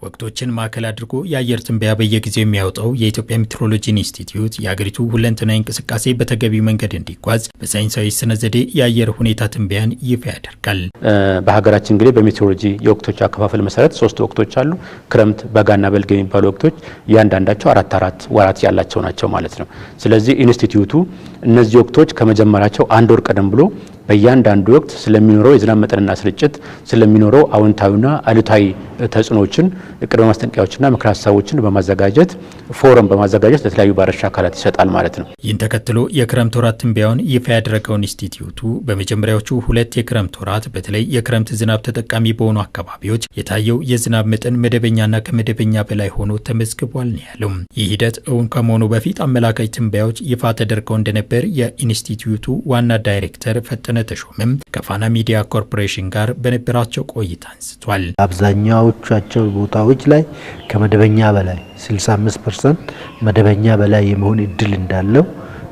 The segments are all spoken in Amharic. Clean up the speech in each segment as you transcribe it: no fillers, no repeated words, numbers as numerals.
ወቅቶችን ማዕከል አድርጎ የአየር ትንበያ በየጊዜው የሚያወጣው የኢትዮጵያ ሜትሮሎጂ ኢንስቲትዩት የአገሪቱ ሁለንተናዊ እንቅስቃሴ በተገቢው መንገድ እንዲጓዝ በሳይንሳዊ ስነ ዘዴ የአየር ሁኔታ ትንበያን ይፋ ያደርጋል። በሀገራችን እንግዲህ በሜትሮሎጂ የወቅቶች አከፋፈል መሰረት 3 ወቅቶች አሉ። ክረምት፣ በጋና በልግ የሚባሉ ወቅቶች እያንዳንዳቸው 4 ወራት ያላቸው ናቸው ማለት ነው። ስለዚህ ኢንስቲትዩቱ እነዚህ ወቅቶች ከመጀመራቸው አንድ ወር ቀደም ብሎ በእያንዳንዱ ወቅት ስለሚኖረው የዝናብ መጠንና ስርጭት ስለሚኖረው አዎንታዊና አሉታዊ ተጽዕኖዎችን ቅድመ ማስጠንቀቂያዎችና ምክረ ሀሳቦችን በማዘጋጀት ፎረም በማዘጋጀት ለተለያዩ ባለድርሻ አካላት ይሰጣል ማለት ነው። ይህን ተከትሎ የክረምት ወራት ትንበያውን ይፋ ያደረገው ኢንስቲትዩቱ በመጀመሪያዎቹ 2 የክረምት ወራት በተለይ የክረምት ዝናብ ተጠቃሚ በሆኑ አካባቢዎች የታየው የዝናብ መጠን መደበኛና ከመደበኛ በላይ ሆኖ ተመዝግቧል ነው ያለው። ይህ ሂደት እውን ከመሆኑ በፊት አመላካች ትንበያዎች ይፋ ተደርገው እንደነበር የኢንስቲትዩቱ ዋና ዳይሬክተር ፈጠነ ተሾመም ከፋና ሚዲያ ኮርፖሬሽን ጋር በነበራቸው ቆይታ አንስቷል። አብዛኛዎቻቸው ቦታዎች ላይ ከመደበኛ በላይ 65% መደበኛ በላይ የመሆን እድል እንዳለው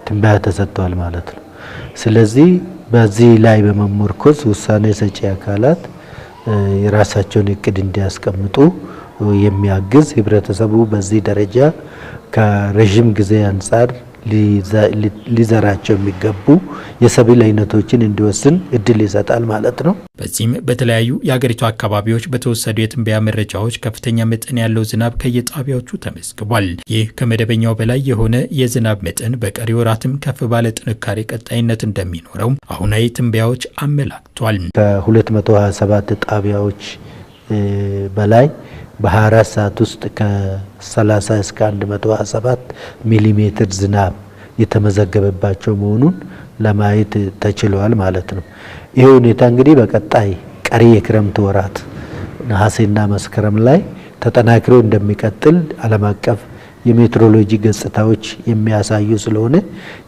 ትንበያ ተሰጥቷል ማለት ነው። ስለዚህ በዚህ ላይ በመመርኮዝ ውሳኔ ሰጪ አካላት የራሳቸውን እቅድ እንዲያስቀምጡ የሚያግዝ ህብረተሰቡ በዚህ ደረጃ ከረጅም ጊዜ አንፃር ሊዘራቸው የሚገቡ የሰብል አይነቶችን እንዲወስን እድል ይሰጣል ማለት ነው። በዚህም በተለያዩ የሀገሪቱ አካባቢዎች በተወሰዱ የትንበያ መረጃዎች ከፍተኛ መጠን ያለው ዝናብ ከየጣቢያዎቹ ተመዝግቧል። ይህ ከመደበኛው በላይ የሆነ የዝናብ መጠን በቀሪ ወራትም ከፍ ባለ ጥንካሬ ቀጣይነት እንደሚኖረው አሁናዊ ትንበያዎች አመላክቷል። ከ227 ጣቢያዎች በላይ በ24 ሰዓት ውስጥ ከ30 እስከ 127 ሚሊሜትር ዝናብ የተመዘገበባቸው መሆኑን ለማየት ተችሏል ማለት ነው። ይሄ ሁኔታ እንግዲህ በቀጣይ ቀሪ የክረምት ወራት ነሐሴና መስከረም ላይ ተጠናክሮ እንደሚቀጥል ዓለም አቀፍ የሜትሮሎጂ ገጽታዎች የሚያሳዩ ስለሆነ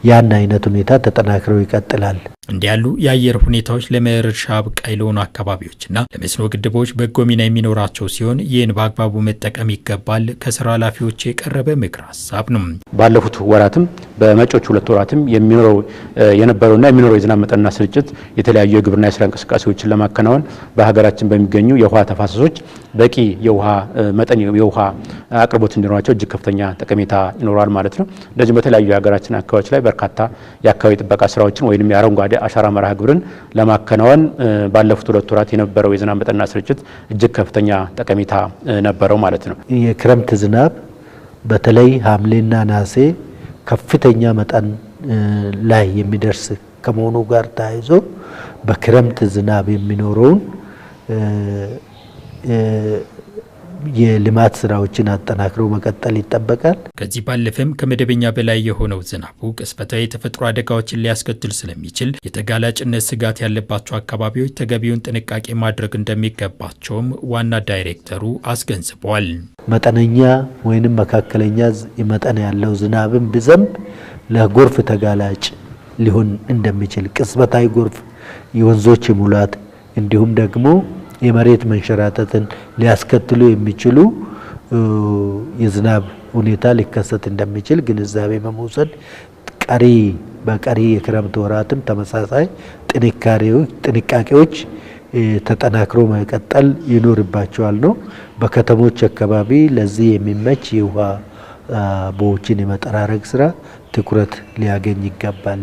ያን አይነት ሁኔታ ተጠናክሮ ይቀጥላል። እንዲህ ያሉ የአየር ሁኔታዎች ለመኸር እርሻ አብቃይ ለሆኑ አካባቢዎችና ለመስኖ ግድቦች በጎ ሚና የሚኖራቸው ሲሆን ይህን በአግባቡ መጠቀም ይገባል ከስራ ኃላፊዎች የቀረበ ምክር ሀሳብ ነው። ባለፉት ወራትም በመጪዎቹ 2 ወራትም የነበረውና የሚኖረው የዝናብ መጠንና ስርጭት የተለያዩ የግብርና የስራ እንቅስቃሴዎችን ለማከናወን በሀገራችን በሚገኙ የውሃ ተፋሰሶች በቂ የውሃ መጠን የውሃ አቅርቦት እንዲኖራቸው እጅግ ከፍተኛ ጠቀሜታ ይኖራል ማለት ነው። እንደዚሁም በተለያዩ የሀገራችን አካባቢዎች ላይ በርካታ የአካባቢ ጥበቃ ስራዎችን ወይንም የአረንጓዴ አሻራ መርሃ ግብርን ለማከናወን ባለፉት 2 ወራት የነበረው የዝናብ መጠንና ስርጭት እጅግ ከፍተኛ ጠቀሜታ ነበረው ማለት ነው። የክረምት ዝናብ በተለይ ሐምሌና ነሐሴ ከፍተኛ መጠን ላይ የሚደርስ ከመሆኑ ጋር ተያይዞ በክረምት ዝናብ የሚኖረውን የልማት ስራዎችን አጠናክረው መቀጠል ይጠበቃል። ከዚህ ባለፈም ከመደበኛ በላይ የሆነው ዝናቡ ቅጽበታዊ የተፈጥሮ አደጋዎችን ሊያስከትል ስለሚችል የተጋላጭነት ስጋት ያለባቸው አካባቢዎች ተገቢውን ጥንቃቄ ማድረግ እንደሚገባቸውም ዋና ዳይሬክተሩ አስገንዝበዋል። መጠነኛ ወይንም መካከለኛ መጠን ያለው ዝናብን ቢዘንብ ለጎርፍ ተጋላጭ ሊሆን እንደሚችል ቅጽበታዊ ጎርፍ፣ የወንዞች ሙላት እንዲሁም ደግሞ የመሬት መንሸራተትን ሊያስከትሉ የሚችሉ የዝናብ ሁኔታ ሊከሰት እንደሚችል ግንዛቤ በመውሰድ በቀሪ የክረምት ወራትም ተመሳሳይ ጥንቃቄዎች ተጠናክሮ መቀጠል ይኖርባቸዋል ነው። በከተሞች አካባቢ ለዚህ የሚመች የውሃ ቦዮችን የመጠራረግ ስራ ትኩረት ሊያገኝ ይገባል።